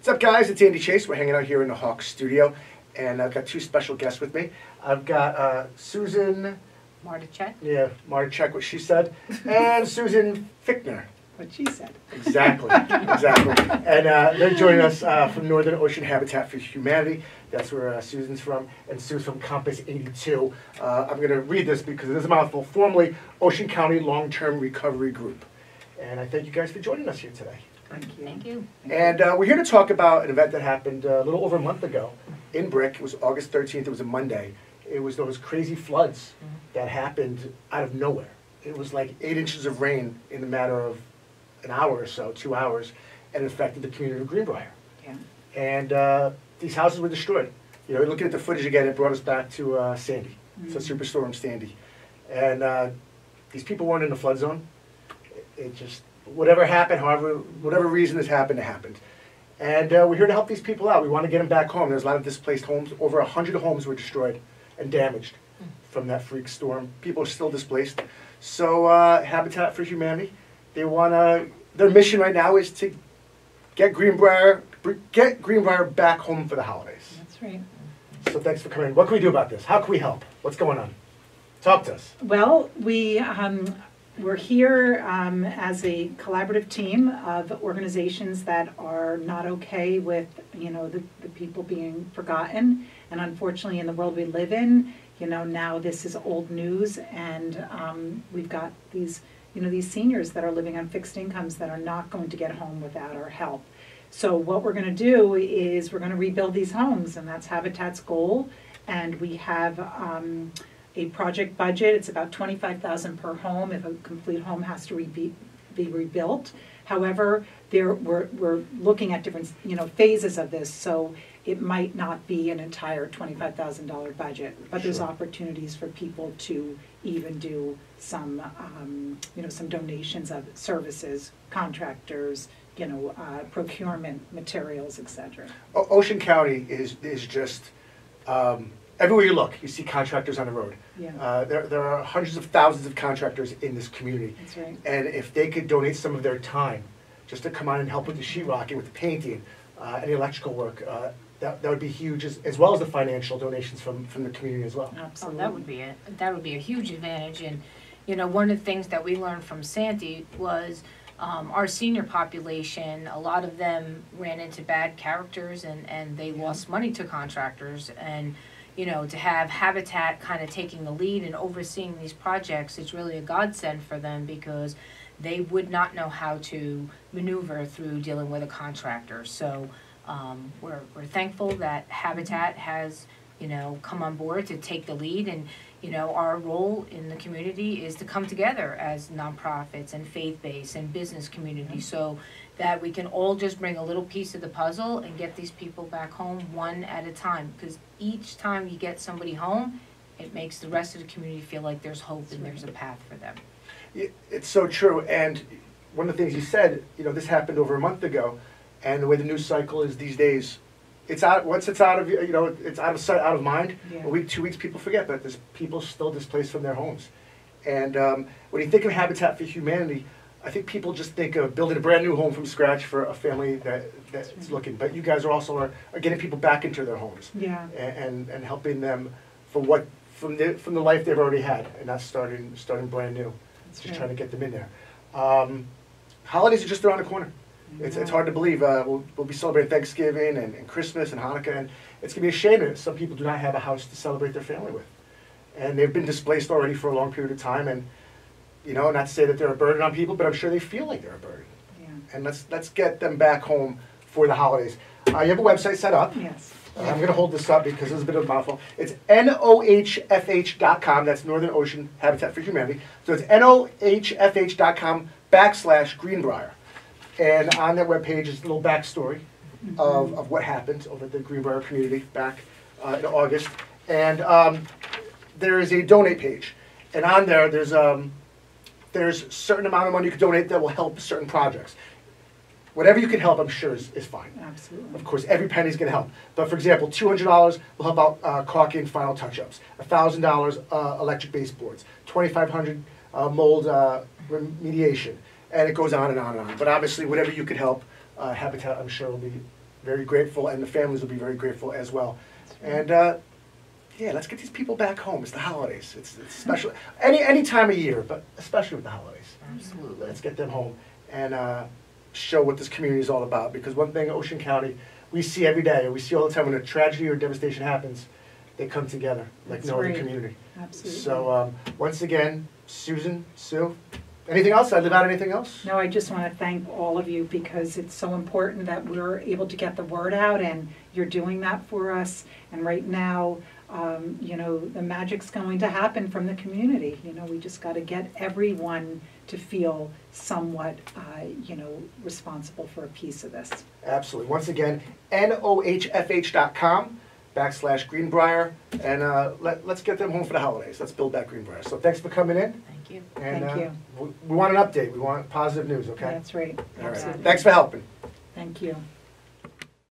What's up, guys? It's Andy Chase. We're hanging out here in the Hawk studio, and I've got two special guests with me. I've got Susan Marticek. Yeah, Marticek, what she said, and Susan Fickner. What she said. Exactly, exactly. And they're joining us from Northern Ocean Habitat for Humanity. That's where Susan's from, and Sue's from Compass 82. I'm going to read this because it is a mouthful. Formerly Ocean County Long-Term Recovery Group. And I thank you guys for joining us here today. Thank you. Thank you. And we're here to talk about an event that happened a little over a month ago in Brick. It was August 13th. It was a Monday. It was those crazy floods that happened out of nowhere. It was like 8 inches of rain in a matter of an hour or so, 2 hours, and it affected the community of Greenbrier. Yeah. And these houses were destroyed. You know, looking at the footage again, it brought us back to Sandy, so Superstorm Sandy. And these people weren't in the flood zone. It just, whatever happened, however, whatever reason this happened, it happened. And we're here to help these people out. We want to get them back home. There's a lot of displaced homes. Over 100 homes were destroyed and damaged from that freak storm. People are still displaced. So Habitat for Humanity, they want to, their mission right now is to get Greenbrier back home for the holidays. That's right. So thanks for coming. What can we do about this? How can we help? What's going on? Talk to us. Well, we're here as a collaborative team of organizations that are not okay with, you know, the people being forgotten. And unfortunately, in the world we live in, you know, now this is old news, and we've got these, you know, these seniors that are living on fixed incomes that are not going to get home without our help. So what we're going to do is we're going to rebuild these homes, and that's Habitat's goal. And we have a project budget. It's about $25,000 per home if a complete home has to be rebuilt. However, we're looking at different, you know, phases of this, so it might not be an entire $25,000 budget, but there's opportunities for people to even do some, you know, some donations of services, contractors, you know, procurement materials, etc. Ocean County is just everywhere you look, you see contractors on the road. Yeah. There are hundreds of thousands of contractors in this community. That's right. And if they could donate some of their time just to come on and help with the sheetrocking, with the painting, any electrical work, that would be huge, as well as the financial donations from the community as well. Absolutely. Oh, that would be a huge advantage. And you know, one of the things that we learned from Sandy was our senior population, a lot of them ran into bad characters, and they lost money to contractors. And you know, to have Habitat kind of taking the lead and overseeing these projects, it's really a godsend for them, because they would not know how to maneuver through dealing with a contractor. So we're thankful that Habitat has, you know, come on board to take the lead. And you know, our role in the community is to come together as nonprofits and faith-based and business community, so that we can all just bring a little piece of the puzzle and get these people back home one at a time. Because each time you get somebody home, it makes the rest of the community feel like there's hope and there's a path for them. It's so true. And one of the things you said, you know, this happened over a month ago, and the way the news cycle is these days, it's out. Once it's out of, you know, it's out of sight, out of mind. Yeah. A week, 2 weeks, people forget, but there's people still displaced from their homes. And when you think of Habitat for Humanity, I think people just think of building a brand new home from scratch for a family that's looking. But you guys are also getting people back into their homes. Yeah. And helping them from the life they've already had, and not starting brand new. That's just right. trying to get them in there. Holidays are just around the corner. It's hard to believe. We'll be celebrating Thanksgiving and Christmas and Hanukkah, and it's going to be a shame that some people do not have a house to celebrate their family with. And they've been displaced already for a long period of time, and you know, not to say that they're a burden on people, but I'm sure they feel like they're a burden. Yeah. And let's get them back home for the holidays. You have a website set up. Yes. I'm going to hold this up because it's a bit of a mouthful. It's nohfh.com. That's Northern Ocean Habitat for Humanity. So it's nohfh.com/Greenbrier. And on that webpage is a little backstory of what happened over at the Greenbrier community back in August. And there is a donate page. And on there, there's a certain amount of money you can donate that will help certain projects. Whatever you can help, I'm sure, is fine. Absolutely. Of course, every penny's going to help. But for example, $200 will help out caulking final touch-ups. $1,000 electric baseboards. $2,500 mold remediation. And it goes on and on and on. But obviously, whatever you could help, Habitat, I'm sure, will be very grateful, and the families will be very grateful as well. And yeah, let's get these people back home. It's the holidays. It's special. Any time of year, but especially with the holidays. Absolutely. Let's get them home and show what this community is all about. Because one thing, Ocean County, we see every day, we see all the time when a tragedy or devastation happens, they come together like That's no other right. community. Absolutely. So once again, Susan, Sue, anything else? Did I leave out anything else? No, I just want to thank all of you because it's so important that we're able to get the word out, and you're doing that for us. And right now, you know, the magic's going to happen from the community. You know, we just got to get everyone to feel somewhat, you know, responsible for a piece of this. Absolutely. Once again, nohfh.com/Greenbriar, and let's get them home for the holidays. Let's build back Greenbriar. So thanks for coming in. Thank you. And, Thank you. We want an update. We want positive news, okay? That's right. All right. Absolutely. Thanks for helping. Thank you.